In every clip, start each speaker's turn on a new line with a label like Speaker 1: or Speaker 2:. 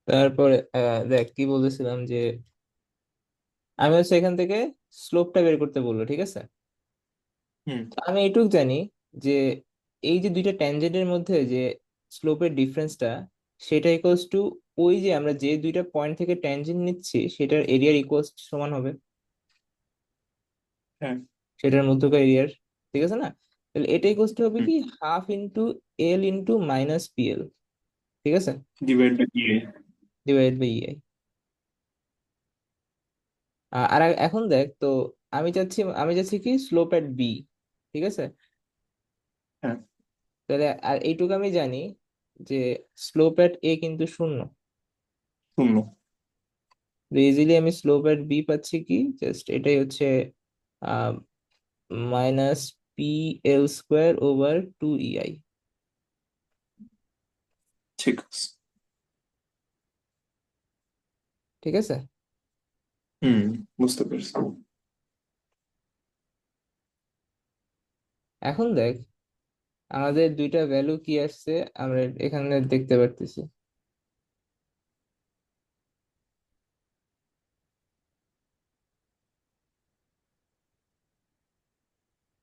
Speaker 1: তারপরে দেখ কি বলতেছিলাম যে আমি হচ্ছে এখান থেকে স্লোপটা বের করতে বললো, ঠিক আছে।
Speaker 2: হুম।
Speaker 1: তো আমি এইটুক জানি যে এই যে দুইটা ট্যানজেন্টের মধ্যে যে স্লোপের ডিফারেন্সটা, সেটা ইকুয়ালস টু ওই যে আমরা যে দুইটা পয়েন্ট থেকে ট্যানজেন্ট নিচ্ছি সেটার এরিয়ার ইকুয়ালস সমান হবে
Speaker 2: হ্যাঁ।
Speaker 1: সেটার মধ্যকার এরিয়ার, ঠিক আছে না? তাহলে এটা ইকুয়ালস টু হবে
Speaker 2: হুম।
Speaker 1: কি half into L into minus PL, ঠিক আছে,
Speaker 2: ডিভাইড বাই দিয়ে।
Speaker 1: ডিভাইড বাই ইআই। এখন দেখ তো, আমি চাচ্ছি কি স্লোপ এট বি, ঠিক আছে।
Speaker 2: হ্যাঁ।
Speaker 1: তাহলে আর এইটুকু আমি জানি যে স্লোপ এট এ কিন্তু শূন্য।
Speaker 2: শূন্য।
Speaker 1: ইজিলি আমি স্লোপ এট বি পাচ্ছি কি, জাস্ট এটাই হচ্ছে ah minus P L square over 2 EI,
Speaker 2: ঠিক আছে।
Speaker 1: ঠিক আছে।
Speaker 2: হুম। বুঝতে পেরেছি।
Speaker 1: এখন দেখ আমাদের দুইটা ভ্যালু কি আসছে, আমরা এখানে দেখতে পারতেছি।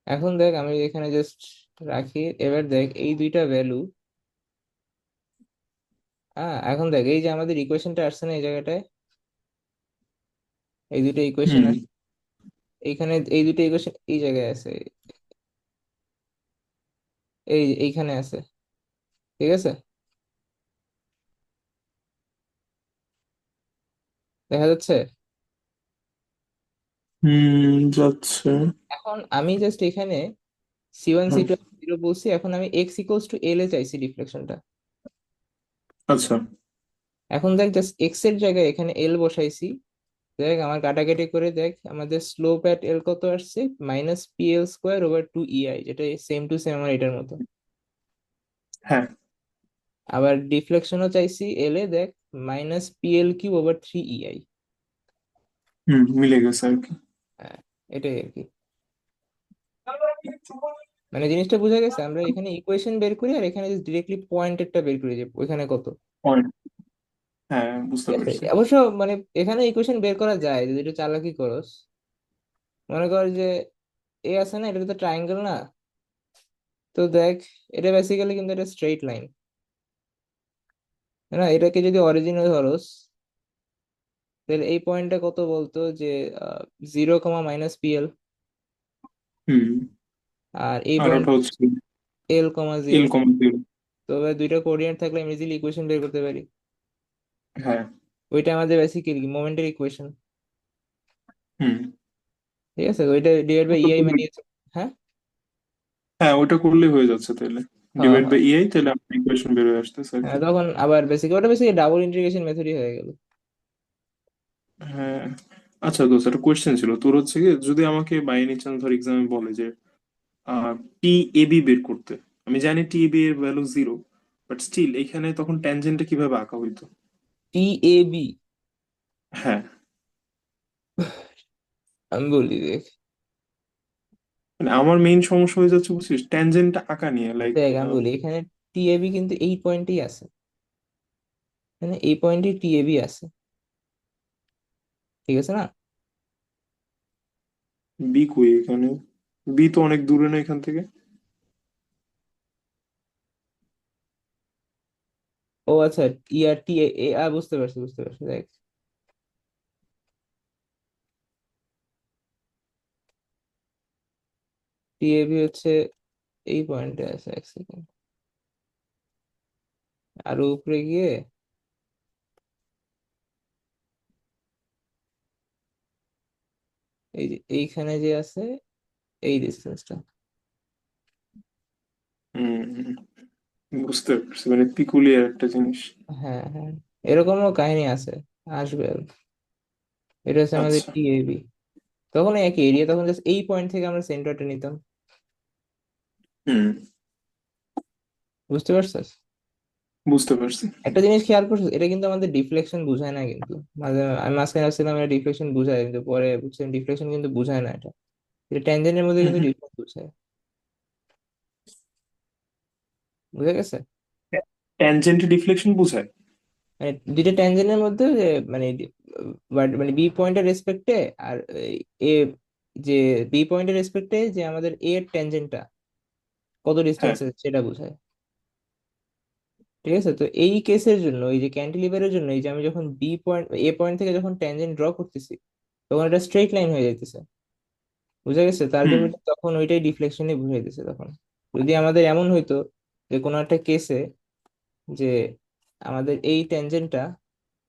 Speaker 1: এখন দেখ আমি এখানে জাস্ট রাখি, এবার দেখ এই দুইটা ভ্যালু। এখন দেখ এই যে আমাদের ইকুয়েশনটা আসছে না এই জায়গাটায়, এই দুটো ইকুয়েশন
Speaker 2: হুম।
Speaker 1: আসছে এইখানে, এই দুটো ইকুয়েশন এই জায়গায় আছে, এইখানে আছে, ঠিক আছে, দেখা যাচ্ছে।
Speaker 2: যাচ্ছে।
Speaker 1: এখন আমি জাস্ট এখানে C1
Speaker 2: হ্যাঁ।
Speaker 1: C2 জিরো বলছি, এখন আমি এক্স ইকুয়ালস টু এল এ চাইছি ডিফ্লেকশনটা।
Speaker 2: আচ্ছা।
Speaker 1: এখন দেখ জাস্ট এক্স এর জায়গায় এখানে এল বসাইছি। দেখ আমার কাটাকাটি করে দেখ আমাদের স্লোপ অ্যাট এল কত আসছে, minus P L square over 2 EI, যেটা সেম টু সেম আমার এটার মতো।
Speaker 2: হ্যাঁ।
Speaker 1: আবার ডিফ্লেকশনও চাইছি এল এ, দেখ minus P L Q over 3 EI।
Speaker 2: মিলে গেছে আর কি।
Speaker 1: হ্যাঁ, এটাই আর কি। মানে জিনিসটা বোঝা গেছে, আমরা এখানে ইকুয়েশন বের করি আর এখানে ডিরেক্টলি পয়েন্টেরটা বের করি যে ওইখানে কত।
Speaker 2: পয়েন্ট। হ্যাঁ, বুঝতে
Speaker 1: ঠিক আছে,
Speaker 2: পারছি।
Speaker 1: অবশ্য মানে এখানে ইকুয়েশন বের করা যায় যদি একটু চালাকি করস। মনে কর যে এ আছে না, এটা তো ট্রায়াঙ্গেল না, তো দেখ এটা বেসিক্যালি কিন্তু এটা স্ট্রেইট লাইন, না? এটাকে যদি অরিজিনে ধরস তাহলে এই পয়েন্টটা কত বলতো যে 0, মাইনাস PL,
Speaker 2: হুম।
Speaker 1: আর এই
Speaker 2: আর
Speaker 1: পয়েন্ট
Speaker 2: ওটা হচ্ছে
Speaker 1: L, 0।
Speaker 2: এল কমা জিরো।
Speaker 1: তো এবার দুইটা কোঅর্ডিনেট থাকলে আমি ইজিলি ইকুয়েশন বের করতে পারি।
Speaker 2: হ্যাঁ।
Speaker 1: ওইটা আমাদের বেসিক্যালি মোমেন্টের ইকুয়েশন,
Speaker 2: হুম।
Speaker 1: ঠিক আছে, ওইটা ডিভাইড বাই
Speaker 2: ওটা
Speaker 1: ইআই
Speaker 2: করলে,
Speaker 1: বানিয়েছে। হ্যাঁ,
Speaker 2: হ্যাঁ ওটা করলেই হয়ে যাচ্ছে তাহলে।
Speaker 1: হ্যাঁ,
Speaker 2: ডিভাইড
Speaker 1: হ্যাঁ,
Speaker 2: বাই ইআই, তাহলে আমার ইকুয়েশন বের হয়ে আসতেছে আর কি।
Speaker 1: হ্যাঁ, তখন আবার ওটা বেসিক্যালি ডাবল ইন্টিগ্রেশন মেথডই হয়ে গেল।
Speaker 2: হ্যাঁ। আচ্ছা দোস্ত, একটা কোয়েশ্চেন ছিল তোর, হচ্ছে কি যদি আমাকে বাই এনি চান্স ধর এক্সামে বলে যে টি এ বি বের করতে, আমি জানি টি এ বি এর ভ্যালু জিরো, বাট স্টিল এখানে তখন ট্যানজেন্টটা কিভাবে আঁকা হইতো?
Speaker 1: TAB,
Speaker 2: হ্যাঁ।
Speaker 1: আমি বলি দেখ।
Speaker 2: মানে আমার মেইন সমস্যা হয়ে যাচ্ছে বুঝছিস, ট্যানজেন্টটা আঁকা নিয়ে লাইক।
Speaker 1: দেখ আমি বলি এখানে TAB কিন্তু এই পয়েন্টেই আছে, মানে এই পয়েন্টে TAB আছে, ঠিক আছে না?
Speaker 2: বি কই এখানে? বি তো অনেক দূরে না এখান থেকে।
Speaker 1: ও আচ্ছা, ইয়ার টি এ বুঝতে পারছি, বুঝতে পারছি, দেখ TAB হচ্ছে এই পয়েন্টে আছে, এক সেকেন্ড, আরো উপরে গিয়ে এই যে এইখানে যে আছে এই ডিস্টেন্সটা।
Speaker 2: হম। বুঝতে পারছি, মানে পিকুলিয়ার একটা জিনিস।
Speaker 1: হ্যাঁ, হ্যাঁ, এরকমও কাহিনী আছে, আসবে আর। এটা হচ্ছে আমাদের
Speaker 2: আচ্ছা।
Speaker 1: TAB। তখন একই এরিয়া, তখন জাস্ট এই পয়েন্ট থেকে আমরা সেন্টারটা নিতাম।
Speaker 2: হুম।
Speaker 1: বুঝতে পারছিস?
Speaker 2: বুঝতে পারছি।
Speaker 1: একটা জিনিস খেয়াল করছিস, এটা কিন্তু আমাদের ডিফ্লেকশন বুঝায় না কিন্তু। আমি মাঝখানে আসছিলাম এটা ডিফ্লেকশন বুঝায়, কিন্তু পরে বুঝছিলাম ডিফ্লেকশন কিন্তু বুঝায় না এটা। এটা ট্যানজেন্টের মধ্যে কিন্তু ডিফারেন্স বুঝায়। বুঝা গেছে?
Speaker 2: ট্যানজেন্ট ডিফ্লেকশন বোঝায়?
Speaker 1: মানে দুইটা ট্যানজেন্টের মধ্যে যে মানে মানে বি পয়েন্টের রেসপেক্টে আর এ যে বি পয়েন্টের রেসপেক্টে যে আমাদের এ এর ট্যানজেন্টটা কত
Speaker 2: হ্যাঁ।
Speaker 1: ডিস্টেন্সে সেটা বোঝায়। ঠিক আছে, তো এই কেসের জন্য এই যে ক্যান্টিলিভারের জন্য এই যে আমি যখন বি পয়েন্ট এ পয়েন্ট থেকে যখন ট্যানজেন্ট ড্র করতেছি তখন এটা স্ট্রেট লাইন হয়ে যাইতেছে। বুঝা গেছে, তো
Speaker 2: হুম।
Speaker 1: আলটিমেটলি তখন ওইটাই ডিফ্লেকশনে বুঝাইতেছে তখন। যদি আমাদের এমন হইতো যে কোনো একটা কেসে যে আমাদের এই ট্যানজেন্টটা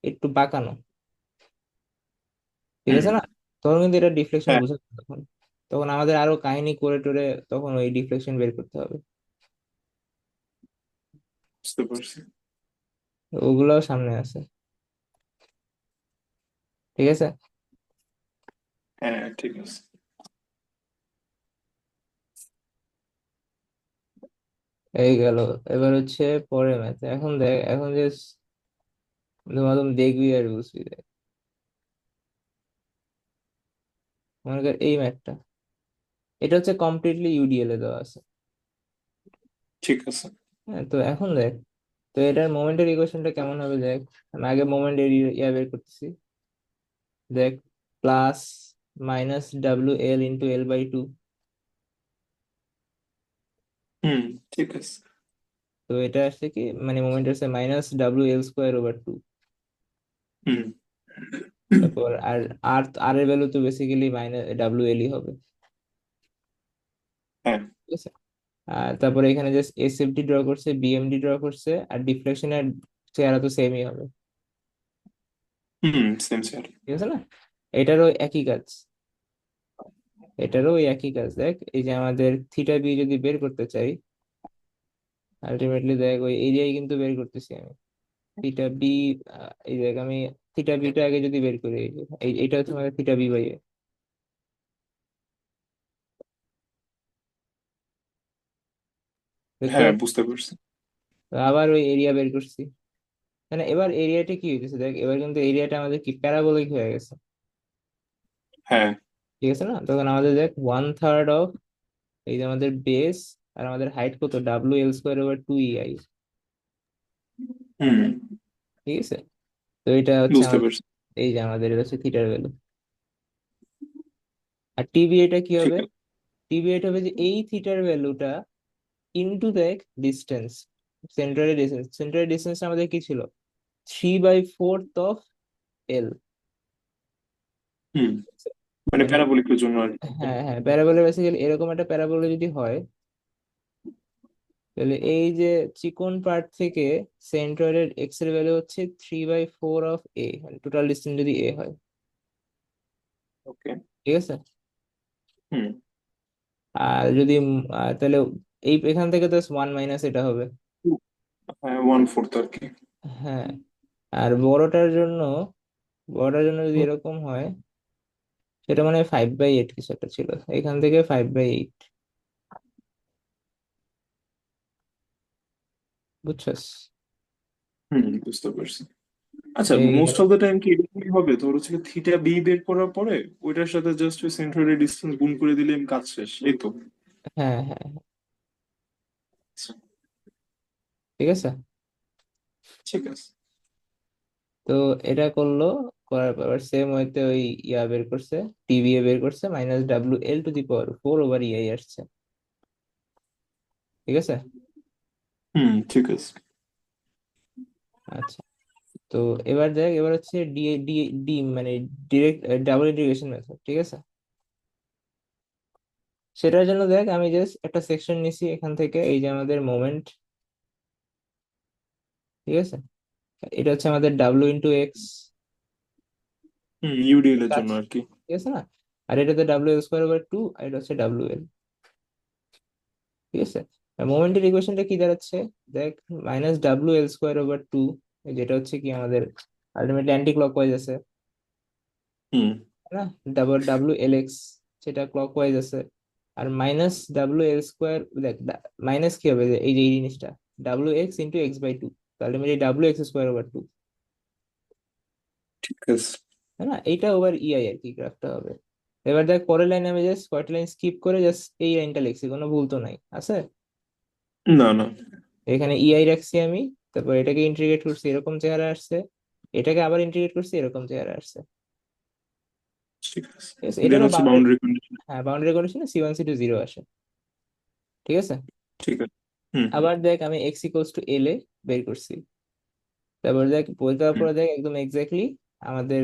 Speaker 1: একটু বাঁকানো, ঠিক
Speaker 2: হুম।
Speaker 1: আছে না, তখন কিন্তু এটা ডিফ্লেকশন
Speaker 2: হ্যাঁ,
Speaker 1: বোঝাচ্ছে তখন। তখন আমাদের আরো কাহিনী করে টোরে তখন ওই ডিফ্লেকশন বের করতে হবে।
Speaker 2: বুঝতে পারছি।
Speaker 1: তো ওগুলাও সামনে আছে। ঠিক আছে।
Speaker 2: হ্যাঁ, ঠিক আছে।
Speaker 1: এই গেল। এবার হচ্ছে পরে ম্যাথ, এখন দেখ, এখন যে তুমি দেখবি আর বুঝবি, দেখ মনে কর এই ম্যাথটা, এটা হচ্ছে কমপ্লিটলি ইউডিএল এ দেওয়া আছে।
Speaker 2: ঠিক আছে।
Speaker 1: হ্যাঁ, তো এখন দেখ, তো এটার মোমেন্টের ইকুয়েশনটা কেমন হবে দেখ। আমি আগে মোমেন্টের ইয়া বের করতেছি। দেখ, plus minus W L into L by two.
Speaker 2: হুম। ঠিক আছে।
Speaker 1: তো এটা আসছে কি, মানে মোমেন্ট আছে minus W L square over two.
Speaker 2: হুম।
Speaker 1: তারপর আর আর আর এর ভ্যালু তো বেসিক্যালি মাইনাস ডাব্লিউ এলই হবে।
Speaker 2: হ্যাঁ।
Speaker 1: ঠিক আছে। আর তারপরে এখানে জাস্ট এসএফডি ড্র করছে, বিএমডি ড্র করছে, আর ডিফ্লেকশনের চেহারা তো সেমই হবে।
Speaker 2: হুম, সেম স্যার।
Speaker 1: ঠিক আছে না, এটারও একই কাজ, এটারও ওই একই কাজ। দেখ এই যে আমাদের থিটা বি যদি বের করতে চাই, আলটিমেটলি দেখ ওই এরিয়াই কিন্তু বের করতেছি আমি। থিটা বি, এই দেখ আমি থিটা বিটা আগে যদি বের করি, এই যে এইটা হচ্ছে আমাদের থিটা বি বাই এ, দেখতে
Speaker 2: হ্যাঁ,
Speaker 1: পাচ্ছ?
Speaker 2: বুঝতে পারছি।
Speaker 1: তো আবার ওই এরিয়া বের করছি। মানে এবার এরিয়াটা কি হইতেছে দেখ, এবার কিন্তু এরিয়াটা আমাদের কি প্যারাবোলিক হয়ে গেছে।
Speaker 2: হ্যাঁ।
Speaker 1: ঠিক আছে না, তখন আমাদের দেখ ওয়ান থার্ড অফ এই যে আমাদের বেস, আর আমাদের হাইট কত, W L square over two E I.
Speaker 2: হুম,
Speaker 1: ঠিক আছে, তো এটা হচ্ছে
Speaker 2: বুঝতে
Speaker 1: আমাদের,
Speaker 2: পারছি।
Speaker 1: এই যে আমাদের এটা হচ্ছে থিটার ভ্যালু। আর টিবি এটা কি
Speaker 2: ঠিক
Speaker 1: হবে,
Speaker 2: আছে।
Speaker 1: টিবি এটা হবে যে এই থিটার ভ্যালুটা ইনটু দেখ ডিস্টেন্স, সেন্টারের ডিস্টেন্স। সেন্টারের ডিস্টেন্স আমাদের কি ছিল, 3/4 অফ এল।
Speaker 2: হুম, মানে
Speaker 1: তাহলে
Speaker 2: প্যারাবোলিকের জন্য আর কি।
Speaker 1: হ্যাঁ হ্যাঁ, প্যারাবোলা বেসিক্যালি এরকম একটা প্যারাবোলা যদি হয়, তাহলে এই যে চিকন পার্ট থেকে সেন্ট্রয়েডের এক্স এর ভ্যালু হচ্ছে 3/4 অফ এ, মানে টোটাল ডিস্টেন্স যদি এ হয়।
Speaker 2: ওকে।
Speaker 1: ঠিক আছে।
Speaker 2: হুম।
Speaker 1: আর যদি তাহলে এই এখান থেকে তো 1 মাইনাস এটা হবে।
Speaker 2: হ্যাঁ, 1/4 আর কি।
Speaker 1: হ্যাঁ, আর বড়টার জন্য যদি এরকম হয়, সেটা মানে 5/8 কিছু একটা ছিল, এখান থেকে 5/8। বুঝছস?
Speaker 2: হুম, বুঝতে পারছি। আচ্ছা,
Speaker 1: এই
Speaker 2: মোস্ট
Speaker 1: গেল।
Speaker 2: অফ দ্য টাইম কি এরকমই হবে? তোর হচ্ছে থিটা বি বের করার পরে ওইটার সাথে জাস্ট ওই সেন্টারের ডিসটেন্স গুণ করে দিলে কাজ শেষ, এই তো?
Speaker 1: হ্যাঁ হ্যাঁ হ্যাঁ,
Speaker 2: আচ্ছা,
Speaker 1: ঠিক আছে।
Speaker 2: ঠিক আছে।
Speaker 1: তো এটা করলো, করার পর সেম ওয়েতে ওই ইয়া বের করছে, টিভি এ বের করছে minus W L to the power 4 over EI আসছে। ঠিক আছে।
Speaker 2: হুম, ঠিক আছে।
Speaker 1: আচ্ছা, তো এবার দেখ, এবার হচ্ছে ডি ডি ডি মানে ডিরেক্ট ডাবল ইন্টিগ্রেশন মেথড। ঠিক আছে, সেটার জন্য দেখ আমি জাস্ট একটা সেকশন নিছি এখান থেকে, এই যে আমাদের মোমেন্ট। ঠিক আছে, এটা হচ্ছে আমাদের ডাব্লিউ ইন্টু এক্স
Speaker 2: হুম, ইউডিএল এর
Speaker 1: কাজ।
Speaker 2: জন্য আর কি।
Speaker 1: ঠিক আছে না, আর এটাতে W L square over two, আর এটা হচ্ছে ডাব্লিউ এল। ঠিক আছে, মোমেন্টের ইকুয়েশনটা কি দাঁড়াচ্ছে দেখ, minus W L square over two, যেটা হচ্ছে কি আমাদের আলটিমেটলি অ্যান্টি ক্লকওয়াইজ আছে,
Speaker 2: হুম।
Speaker 1: তাই না, ডাবল ডাব্লিউ এল এক্স সেটা ক্লকওয়াইজ আছে। আর মাইনাস ডাব্লিউ এল স্কোয়ার, দেখ মাইনাস কি হবে, যে এই যে এই জিনিসটা W X into X by two, ultimately W X square over two.
Speaker 2: ঠিক আছে।
Speaker 1: তাই না, এইটা ওভার ইআই আর কি গ্রাফটা হবে। এবার দেখ পরের লাইনে আমি জাস্ট কয়টা লাইন স্কিপ করে জাস্ট এই লাইনটা লিখছি, কোনো ভুল তো নাই আছে।
Speaker 2: না, না।
Speaker 1: এখানে ইআই রাখছি আমি, তারপর এটাকে ইন্টিগ্রেট করছি এরকম চেহারা আসছে, এটাকে আবার ইন্টিগ্রেট করছি এরকম চেহারা আসছে।
Speaker 2: ঠিক আছে।
Speaker 1: ঠিক আছে,
Speaker 2: দেন
Speaker 1: এটারও
Speaker 2: হচ্ছে
Speaker 1: বাউন্ডারি,
Speaker 2: বাউন্ডারি কন্ডিশন।
Speaker 1: হ্যাঁ বাউন্ডারি কন্ডিশনে C1 C2 0 আসে। ঠিক আছে।
Speaker 2: ঠিক আছে। হুম
Speaker 1: আবার দেখ আমি x=L এ বের করছি, তারপর দেখ বই দেওয়ার
Speaker 2: হুম
Speaker 1: পরে দেখ একদম এক্স্যাক্টলি আমাদের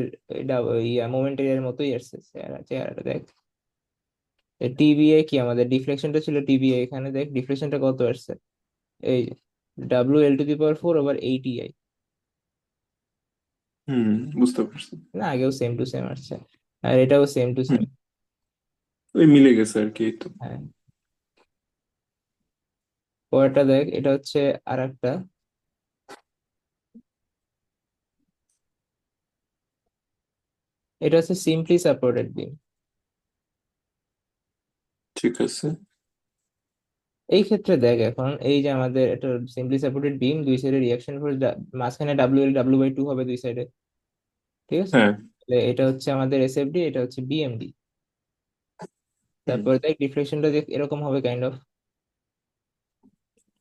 Speaker 1: মোমেন্ট এরিয়ার মতোই আসছে চেহারাটা দেখ। টিবিএ কি আমাদের ডিফ্লেকশনটা ছিল টিবিএ, এখানে দেখ ডিফ্লেকশনটা কত আসছে, এই WL⁴/8EI।
Speaker 2: হুম, বুঝতে পারছি।
Speaker 1: না আগেও সেম টু সেম আসছে, আর এটাও সেম টু
Speaker 2: হুম,
Speaker 1: সেম।
Speaker 2: ওই মিলে গেছে আর কি, এই তো।
Speaker 1: হ্যাঁ, পরেরটা দেখ, এটা হচ্ছে আর একটা, এটা হচ্ছে সিম্পলি সাপোর্টেড বিম।
Speaker 2: ঠিক আছে।
Speaker 1: এই ক্ষেত্রে দেখ এখন এই যে আমাদের এটা সিম্পলি সাপোর্টেড বিম, দুই সাইডে রিয়াকশন ফোর্স, মাঝখানে WL/W/2 হবে দুই সাইডে। ঠিক আছে,
Speaker 2: হ্যাঁ।
Speaker 1: তাহলে এটা হচ্ছে আমাদের SFD, এটা হচ্ছে BMD।
Speaker 2: হুম,
Speaker 1: তারপর দেখ ডিফ্লেকশনটা দেখ এরকম হবে কাইন্ড অফ।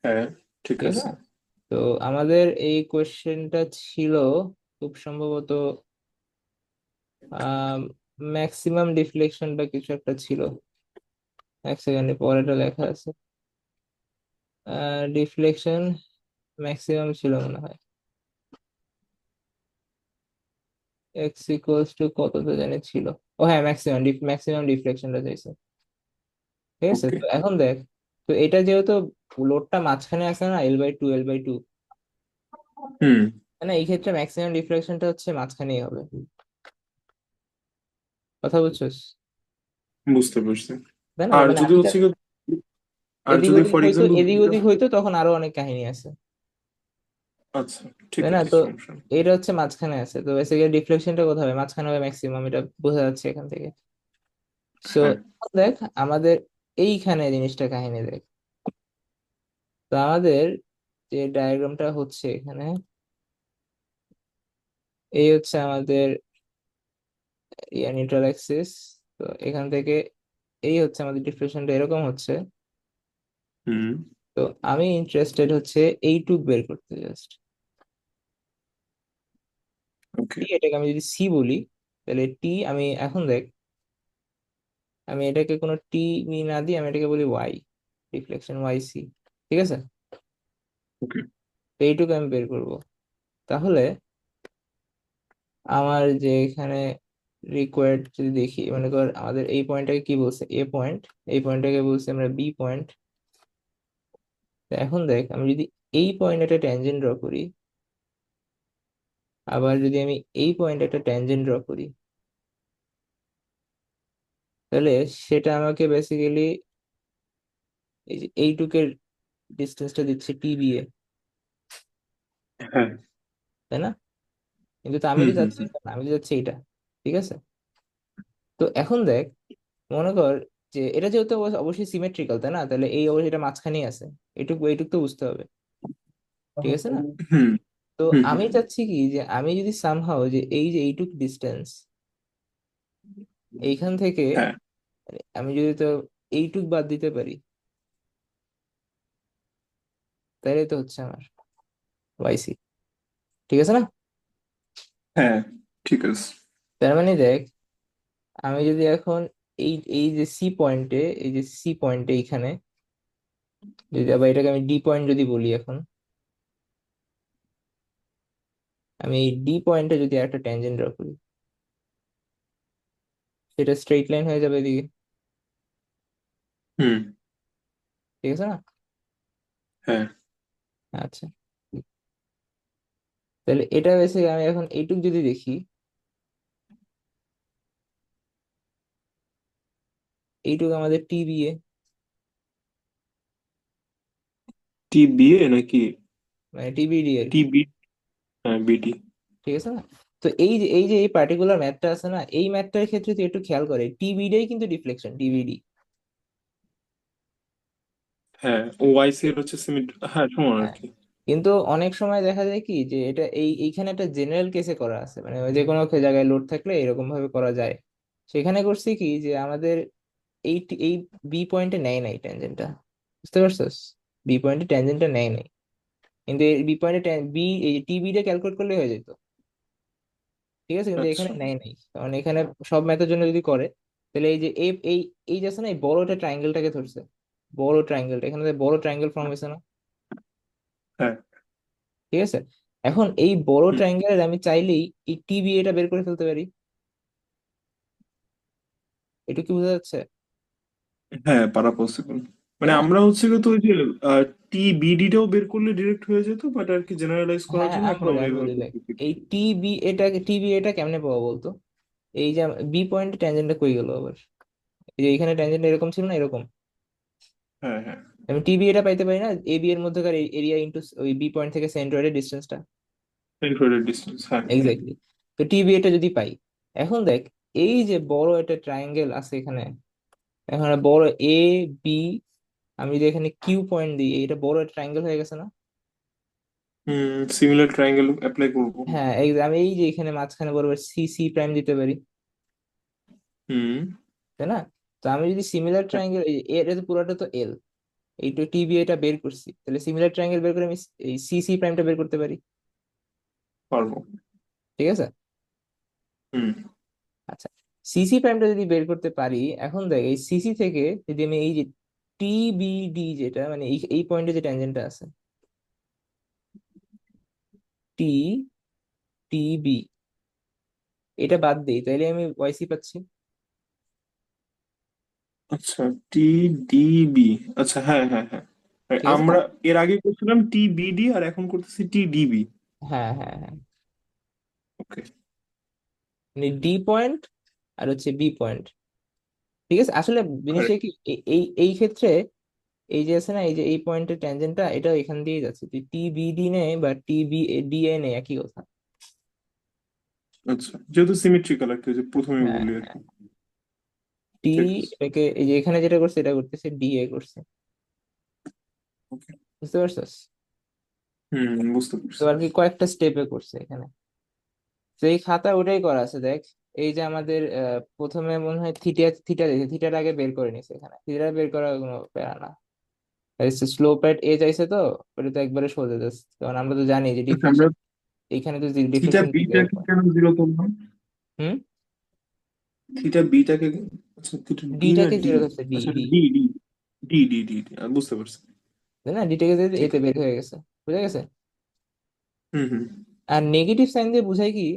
Speaker 2: হ্যাঁ, ঠিক
Speaker 1: ঠিক আছে
Speaker 2: আছে।
Speaker 1: না? তো আমাদের এই কোয়েশ্চেনটা ছিল খুব সম্ভবত আহ ম্যাক্সিমাম ডিফ্লেকশন বা কিছু একটা ছিল। এক সেকেন্ডে পরেটা লেখা আছে, ডিফ্লেকশন ম্যাক্সিমাম ছিল মনে হয়, x=, কত তো জানি ছিল। ও হ্যাঁ, ম্যাক্সিমাম ডিফ্লেকশনটা চাইছে। ঠিক আছে,
Speaker 2: ওকে।
Speaker 1: তো এখন দেখ, তো এটা যেহেতু লোডটা মাঝখানে আছে না, L/2
Speaker 2: হুম,
Speaker 1: না, এই ক্ষেত্রে ম্যাক্সিমাম ডিফ্লেকশনটা হচ্ছে মাঝখানেই হবে। কথা বুঝছস?
Speaker 2: বুঝতে পারছি।
Speaker 1: তাই না,
Speaker 2: আর
Speaker 1: মানে
Speaker 2: যদি
Speaker 1: আমি
Speaker 2: হচ্ছে গিয়ে- আর
Speaker 1: এদিক
Speaker 2: যদি
Speaker 1: ওদিক
Speaker 2: ফর
Speaker 1: হইতো,
Speaker 2: এক্সাম্পল
Speaker 1: এদিক
Speaker 2: দুইটা,
Speaker 1: ওদিক হইতো তখন আরো অনেক কাহিনী আছে।
Speaker 2: আচ্ছা, ঠিক
Speaker 1: তাই না?
Speaker 2: আছে,
Speaker 1: তো
Speaker 2: সমস্যা নেই।
Speaker 1: এটা হচ্ছে মাঝখানে আছে, তো বেসিক্যালি ডিফ্লেকশনটা কোথায় হবে, মাঝখানে হবে ম্যাক্সিমাম, এটা বোঝা যাচ্ছে এখান থেকে। সো
Speaker 2: হ্যাঁ
Speaker 1: দেখ আমাদের এইখানে জিনিসটা কাহিনী দেখ, তো আমাদের যে ডায়াগ্রামটা হচ্ছে এখানে, এই হচ্ছে আমাদের নিউট্রাল অ্যাক্সিস। তো এখান থেকে এই হচ্ছে আমাদের ডিফ্লেকশনটা এরকম হচ্ছে।
Speaker 2: হুম
Speaker 1: তো আমি ইন্টারেস্টেড হচ্ছে এইটুক বের করতে জাস্ট।
Speaker 2: ওকে।
Speaker 1: এটাকে আমি যদি সি বলি, তাহলে টি, আমি এখন দেখ আমি এটাকে কোনো টি না দিয়ে আমি এটাকে বলি ওয়াই, রিফ্লেকশন YC। ঠিক আছে,
Speaker 2: ওকে।
Speaker 1: তো এইটুকু আমি বের করব। তাহলে আমার যে এখানে রিকোয়ার্ড যদি দেখি, মনে কর আমাদের এই পয়েন্টটাকে কি বলছে এ পয়েন্ট, এই পয়েন্টটাকে বলছে আমরা বি পয়েন্ট। এখন দেখ আমি যদি এই পয়েন্টে একটা ট্যানজেন্ট ড্র করি, আবার যদি আমি এই পয়েন্টে একটা ট্যানজেন্ট ড্র করি, তাহলে সেটা আমাকে বেসিক্যালি এই যে এইটুকের ডিস্টেন্সটা দিচ্ছে TBA।
Speaker 2: হ্যাঁ।
Speaker 1: তাই না? কিন্তু তো আমি
Speaker 2: হুম
Speaker 1: তো
Speaker 2: হুম
Speaker 1: চাচ্ছি
Speaker 2: হুম
Speaker 1: এটা না, আমি তো চাচ্ছি এটা। ঠিক আছে, তো এখন দেখ মনে কর যে এটা যেহেতু অবশ্যই সিমেট্রিক্যাল, তাই না, তাহলে এই অবশ্যই এটা মাঝখানেই আছে, এটুকু এইটুকু তো বুঝতে হবে। ঠিক আছে না?
Speaker 2: হুম
Speaker 1: তো
Speaker 2: হুম
Speaker 1: আমি
Speaker 2: হুম।
Speaker 1: চাচ্ছি কি যে আমি যদি সামহাও যে এই যে এইটুক ডিস্টেন্স এইখান থেকে,
Speaker 2: হ্যাঁ
Speaker 1: মানে আমি যদি তো এইটুক বাদ দিতে পারি, তাহলে তো হচ্ছে আমার YC। ঠিক আছে না?
Speaker 2: হ্যাঁ, ঠিক আছে।
Speaker 1: তার মানে দেখ আমি যদি এখন এই এই যে সি পয়েন্টে, এই যে সি পয়েন্টে এইখানে, যদি আবার এটাকে আমি ডি পয়েন্ট যদি বলি এখন, আমি এই ডি পয়েন্টে যদি একটা ট্যানজেন্ট ড্র করি, সেটা স্ট্রেইট লাইন হয়ে যাবে এদিকে।
Speaker 2: হুম।
Speaker 1: ঠিক আছে না?
Speaker 2: হ্যাঁ।
Speaker 1: আচ্ছা, তাহলে এটা বেসে আমি এখন এইটুক যদি দেখি, এইটুক আমাদের TBA,
Speaker 2: টি বিএ নাকি
Speaker 1: মানে TBD আর
Speaker 2: টি
Speaker 1: কি।
Speaker 2: বি? হ্যাঁ, বিডি।
Speaker 1: ঠিক আছে না? তো এই যে এই পার্টিকুলার ম্যাথটা আছে না, এই ম্যাথটার ক্ষেত্রে তুই একটু খেয়াল করে TBD কিন্তু ডিফ্লেকশন TBD।
Speaker 2: হ্যাঁ, ও ওয়াইসি এর হচ্ছে সিমিট, হ্যাঁ সমান আর
Speaker 1: হ্যাঁ,
Speaker 2: কি।
Speaker 1: কিন্তু অনেক সময় দেখা যায় কি যে এটা এইখানে একটা জেনারেল কেসে করা আছে, মানে যে কোনো জায়গায় লোড থাকলে এরকম ভাবে করা যায়। সেখানে করছি কি যে আমাদের এই বি পয়েন্টে নেয় নাই ট্যানজেন্টটা। বুঝতে পারছস? বি পয়েন্টে ট্যানজেন্টটা নেয় নাই। কিন্তু বি পয়েন্টে বি এই টি বি টা ক্যালকুলেট করলে হয়ে যেত, ঠিক আছে, কিন্তু এখানে
Speaker 2: আচ্ছা।
Speaker 1: নেয় নাই, কারণ এখানে সব ম্যাথের জন্য যদি করে, তাহলে এই যে এই যে আছে না, এই বড়টা ট্রায়াঙ্গেলটাকে ধরছে, বড় ট্রায়াঙ্গেলটা, এখানে যে বড় ট্রায়াঙ্গেল ফর্ম হয়েছে না,
Speaker 2: হ্যাঁ।
Speaker 1: ঠিক আছে। এখন এই বড়
Speaker 2: হুম।
Speaker 1: ট্রায়াঙ্গেলের আমি চাইলেই এই টিবি এটা বের করে ফেলতে পারি, এটা কি বোঝা যাচ্ছে?
Speaker 2: হ্যাঁ, পারা পসিবল। মানে
Speaker 1: তাই না?
Speaker 2: আমরা হচ্ছে কি, তো ওই যে টি বিডিটাও বের করলে ডিরেক্ট হয়ে যেত, বাট আর কি জেনারেলাইজ
Speaker 1: হ্যাঁ
Speaker 2: করার
Speaker 1: হ্যাঁ,
Speaker 2: জন্য
Speaker 1: আমি
Speaker 2: এখন
Speaker 1: বলি
Speaker 2: আমরা
Speaker 1: আমি
Speaker 2: এভাবে
Speaker 1: বলি দেখ,
Speaker 2: করতেছি।
Speaker 1: এই টিবি এটা কেমনে পাবো বলতো? এই যে বি পয়েন্ট ট্যানজেন্টটা কই গেল আবার, এই যে এখানে ট্যানজেন্ট এরকম ছিল না, এরকম,
Speaker 2: হ্যাঁ হ্যাঁ।
Speaker 1: আমি টিবি এটা পাইতে পারি না, এ বি এর মধ্যকার এরিয়া ইন্টু ওই বি পয়েন্ট থেকে সেন্ট্রয়েডের ডিস্টেন্সটা।
Speaker 2: ইনফ্রারেড ডিস্টেন্স, হ্যাঁ।
Speaker 1: এক্স্যাক্টলি। তো টিবি এটা যদি পাই, এখন দেখ, এই যে বড় একটা ট্রায়াঙ্গেল আছে এখানে, এখন বড় এ বি, আমি যদি এখানে কিউ পয়েন্ট দিই, এটা বড় একটা ট্রায়াঙ্গেল হয়ে গেছে না?
Speaker 2: সিমিলার ট্রায়াঙ্গেল অ্যাপ্লাই করবো।
Speaker 1: হ্যাঁ, আমি এই যে এখানে মাঝখানে বরাবর সি সি প্রাইম দিতে পারি,
Speaker 2: হুম।
Speaker 1: তাই না? তো আমি যদি সিমিলার
Speaker 2: হ্যাঁ,
Speaker 1: ট্রায়াঙ্গেল, এটা তো পুরোটা তো এল, এইটা টিবি এটা বের করছি, তাহলে সিমিলার ট্রায়াঙ্গেল বের করে আমি এই সি সি প্রাইমটা বের করতে পারি,
Speaker 2: পারবো।
Speaker 1: ঠিক আছে।
Speaker 2: হুম।
Speaker 1: আচ্ছা, সিসি প্রাইমটা যদি বের করতে পারি, এখন দেখ এই সিসি থেকে যদি আমি এই যে টিবিডি, যেটা মানে এই এই পয়েন্টে যে ট্যানজেন্টটা আছে, টি টিবি, এটা বাদ দিই, তাইলে আমি ওয়াইসি পাচ্ছি।
Speaker 2: আচ্ছা, টি ডিবি। আচ্ছা, হ্যাঁ হ্যাঁ হ্যাঁ। আর
Speaker 1: ঠিক আছে না?
Speaker 2: আমরা এর আগে করছিলাম টি বিডি, আর এখন করতেছি টি ডিবি।
Speaker 1: হ্যাঁ হ্যাঁ হ্যাঁ,
Speaker 2: ওকে।
Speaker 1: মানে ডি পয়েন্ট আর হচ্ছে বি পয়েন্ট, ঠিক আছে। আসলে জিনিসটা কি, এই এই ক্ষেত্রে এই যে আছে না, এই যে এই পয়েন্টের ট্যানজেন্টটা এটা এখান দিয়ে যাচ্ছে, তুই টিবিডি নে বা টিবি ডি এ নে, একই কথা।
Speaker 2: আচ্ছা, যেহেতু সিমেট্রিক্যাল একটা, যে প্রথমে
Speaker 1: হ্যাঁ,
Speaker 2: বললি আর কি।
Speaker 1: টি,
Speaker 2: ঠিক আছে।
Speaker 1: এটাকে এই যে এখানে যেটা করছে এটা করতেছে ডি এ করছে,
Speaker 2: ওকে।
Speaker 1: বুঝতে পারছস?
Speaker 2: বুঝতে
Speaker 1: তো
Speaker 2: পারছি।
Speaker 1: আর কি কয়েকটা স্টেপে করছে এখানে, তো এই খাতা ওটাই করা আছে দেখ। এই যে আমাদের প্রথমে মনে হয় থিটা থিটা দিয়েছে, থিটার আগে বের করে নিছে, এখানে থিটা বের করার কোনো প্যারা না। স্লোপ এট এ চাইছে, তো ওটা তো একবারে সোজা জাস্ট, কারণ আমরা তো জানি যে
Speaker 2: আচ্ছা, আমরা
Speaker 1: ডিফ্লেকশন, এইখানে তো
Speaker 2: থিটা
Speaker 1: ডিফ্লেকশন দিকে
Speaker 2: বিটাকে
Speaker 1: উপর।
Speaker 2: কেন জিরো করলাম?
Speaker 1: হুম।
Speaker 2: থিটা বিটাকে, আচ্ছা থিটা ডি না
Speaker 1: ডিটাকে
Speaker 2: ডি?
Speaker 1: জিরো করছে, ডি
Speaker 2: আচ্ছা,
Speaker 1: D,
Speaker 2: D D D D D D, বুঝতে পারছি।
Speaker 1: তাই না? ডিটাকে
Speaker 2: ঠিক
Speaker 1: এতে
Speaker 2: আছে।
Speaker 1: বের হয়ে গেছে, বুঝা গেছে।
Speaker 2: হুম।
Speaker 1: আর নেগেটিভ সাইন দিয়ে বুঝাই কি,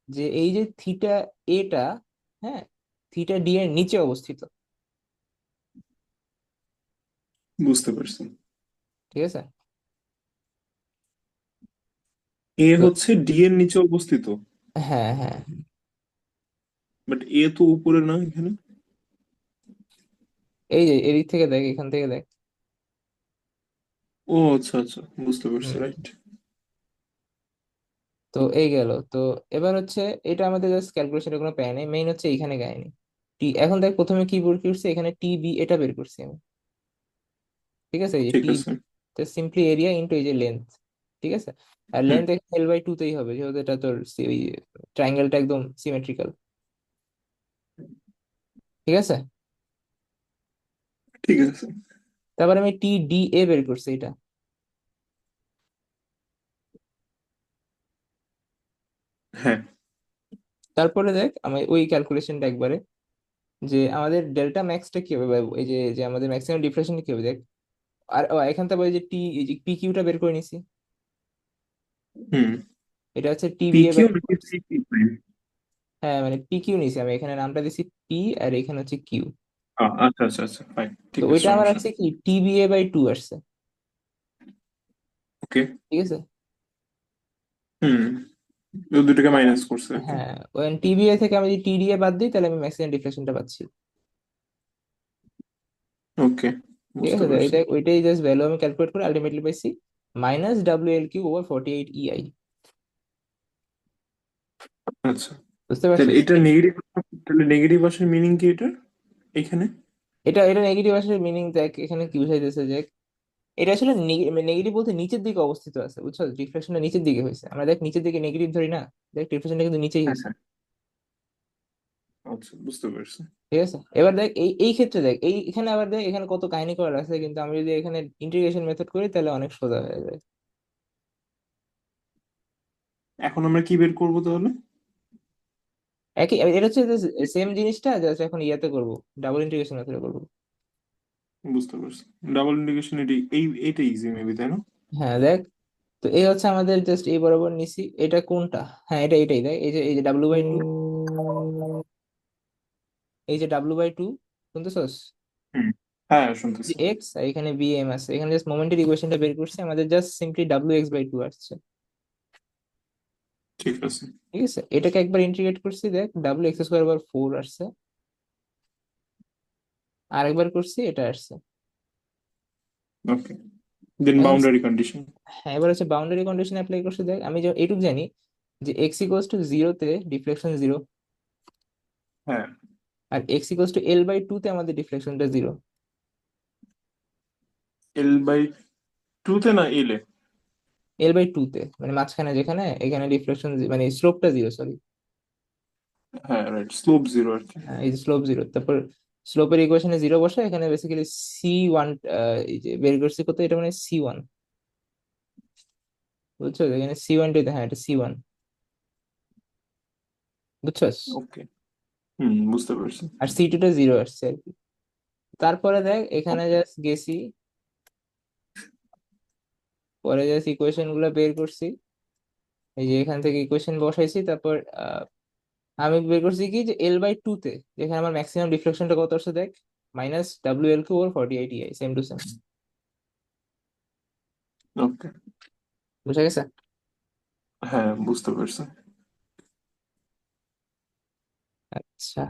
Speaker 1: যে এই যে থিটা এটা, হ্যাঁ, থিটা ডি এর নিচে অবস্থিত,
Speaker 2: বুঝতে পারছি।
Speaker 1: ঠিক আছে।
Speaker 2: এ
Speaker 1: তো
Speaker 2: হচ্ছে ডি এর নিচে অবস্থিত,
Speaker 1: হ্যাঁ হ্যাঁ,
Speaker 2: বাট এ তো উপরে না এখানে।
Speaker 1: এই যে এদিক থেকে দেখ, এখান থেকে দেখ।
Speaker 2: ও আচ্ছা আচ্ছা, বুঝতে পারছি,
Speaker 1: হুম।
Speaker 2: রাইট।
Speaker 1: তো এই গেল তো, এবার হচ্ছে এটা আমাদের জাস্ট ক্যালকুলেশনের কোনো প্যারা নেই, মেইন হচ্ছে এইখানে কাহিনী। টি, এখন দেখ প্রথমে কি বের করছি, এখানে টি বি এটা বের করছি আমি, ঠিক আছে, এই যে
Speaker 2: ঠিক
Speaker 1: টি
Speaker 2: আছে।
Speaker 1: বি, তো সিম্পলি এরিয়া ইন্টু এই যে লেন্থ, ঠিক আছে। আর
Speaker 2: হুম।
Speaker 1: লেন্থ এখানে এল বাই টু তেই হবে, যেহেতু এটা তোর ওই ট্রায়াঙ্গেলটা একদম সিমেট্রিক্যাল, ঠিক আছে।
Speaker 2: ঠিক আছে।
Speaker 1: তারপর আমি টি ডি এ বের করছি এটা।
Speaker 2: হ্যাঁ।
Speaker 1: তারপরে দেখ আমি ওই ক্যালকুলেশনটা একবারে, যে আমাদের ডেল্টা ম্যাক্সটা কি হবে, বা এই যে যে আমাদের ম্যাক্সিমাম ডিফ্লেকশন কি হবে দেখ। আর এখান থেকে যে টি, এই যে পি কিউটা বের করে নিছি,
Speaker 2: হুম।
Speaker 1: এটা হচ্ছে T
Speaker 2: P
Speaker 1: B A
Speaker 2: Q
Speaker 1: by two.
Speaker 2: নাকি সি পি প্রাইম?
Speaker 1: হ্যাঁ মানে পি কিউ নিছি আমি, এখানে নামটা দিছি পি, আর এখানে হচ্ছে কিউ।
Speaker 2: আচ্ছা আচ্ছা আচ্ছা, ফাইন,
Speaker 1: তো
Speaker 2: ঠিক আছে,
Speaker 1: ওইটা আমার
Speaker 2: সমস্যা
Speaker 1: আসছে
Speaker 2: নেই।
Speaker 1: কি T B A by two আসছে,
Speaker 2: ওকে।
Speaker 1: ঠিক আছে।
Speaker 2: হুম। ও দুটোকে
Speaker 1: তো
Speaker 2: মাইনাস করছে আর কি।
Speaker 1: হ্যাঁ, ওই টি বি এ থেকে আমি যদি টি ডি এ বাদ দিই, তাহলে আমি ম্যাক্সিমাম ডিফ্লেকশনটা পাচ্ছি,
Speaker 2: ওকে,
Speaker 1: ঠিক
Speaker 2: বুঝতে
Speaker 1: আছে। তো
Speaker 2: পারছি।
Speaker 1: এটা ওইটাই জাস্ট ভ্যালু আমি ক্যালকুলেট করে আলটিমেটলি পাইছি minus W L Q over 48 EI,
Speaker 2: আচ্ছা,
Speaker 1: বুঝতে
Speaker 2: তাহলে
Speaker 1: পারছিস?
Speaker 2: এটা নেগেটিভ, তাহলে নেগেটিভ আসার মিনিং কি এটা এখানে?
Speaker 1: এটা এটা নেগেটিভ আসলে মিনিং দেখ এখানে কি বুঝাইতেছে, যে এটা আসলে নেগেটিভ বলতে নিচের দিকে অবস্থিত আছে, বুঝছো, রিফ্লেকশনটা নিচের দিকে হয়েছে, আমরা দেখ নিচের দিকে নেগেটিভ ধরি না, দেখ রিফ্লেকশনটা কিন্তু নিচেই
Speaker 2: হ্যাঁ
Speaker 1: হয়েছে,
Speaker 2: হ্যাঁ। আচ্ছা, বুঝতে পারছি।
Speaker 1: ঠিক আছে। এবার দেখ এই এই ক্ষেত্রে দেখ, এই এখানে আবার দেখ এখানে কত কাহিনী করার আছে, কিন্তু আমি যদি এখানে ইন্টিগ্রেশন মেথড করি তাহলে অনেক সোজা হয়ে যায়।
Speaker 2: এখন আমরা কি বের করবো তাহলে?
Speaker 1: একই, এটা হচ্ছে সেম জিনিসটা, জাস্ট এখন ইয়াতে করবো, ডাবল ইন্টিগ্রেশন মেথডে করবো।
Speaker 2: বুঝতে পারছি। ডাবল ইন্টিগ্রেশন এটি এইটা ইজি মেবি, তাই না?
Speaker 1: হ্যাঁ দেখ, তো এই হচ্ছে আমাদের জাস্ট এই বরাবর নিছি, এটা কোনটা, হ্যাঁ এটা এটাই দেখ, এই যে W/2, এই যে W/2, শুনতেছস?
Speaker 2: হুম। হ্যাঁ
Speaker 1: যে
Speaker 2: শুনতেছি।
Speaker 1: এক্স আর এখানে বি এম আছে, এখানে জাস্ট মোমেন্টের ইকুয়েশনটা বের করছি, আমাদের জাস্ট সিম্পলি WX/2 আসছে।
Speaker 2: ঠিক আছে।
Speaker 1: ঠিক আছে, এটাকে একবার ইন্টিগ্রেট করছি, দেখ WX² / 4 আসছে, আরেকবার করছি এটা আসছে।
Speaker 2: ওকে, দেন
Speaker 1: এখন
Speaker 2: বাউন্ডারি কন্ডিশন।
Speaker 1: হ্যাঁ, এবার হচ্ছে বাউন্ডারি কন্ডিশন অ্যাপ্লাই করছি, দেখ আমি যে এইটুকু জানি যে x = 0 তে ডিফ্লেকশন 0,
Speaker 2: হ্যাঁ।
Speaker 1: আর x = L/2 তে আমাদের ডিফ্লেকশনটা 0।
Speaker 2: L/2 তে না এল এ?
Speaker 1: L/2 তে মানে মাঝখানে যেখানে, এখানে ডিফ্লেকশন মানে স্লোপটা 0, সরি।
Speaker 2: হ্যাঁ রাইট, স্লোপ জিরো আর কি।
Speaker 1: এই যে স্লোপ 0, তারপর স্লোপের ইকুয়েশনে 0 বসে, এখানে বেসিক্যালি C1, এই যে বের করছি কত, এটা মানে C1, বুঝছো? এখানে C1, হ্যাঁ এটা C1, বুঝছস?
Speaker 2: ওকে। হুম, বুঝতে পারছি।
Speaker 1: আর C2 টা 0 আসছে আর কি। তারপরে দেখ এখানে জাস্ট গেছি, পরে জাস্ট ইকুয়েশন গুলো বের করছি, এই যে এখান থেকে ইকুয়েশন বসাইছি, তারপর আমি বের করছি কি যে L/2 তে, যেখানে আমার ম্যাক্সিমাম ডিফ্লেকশনটা কত আসছে দেখ, -WL/48 EI, same to same.
Speaker 2: Okay.
Speaker 1: বুঝা গেছে?
Speaker 2: হ্যাঁ বুঝতে পারছি।
Speaker 1: আচ্ছা।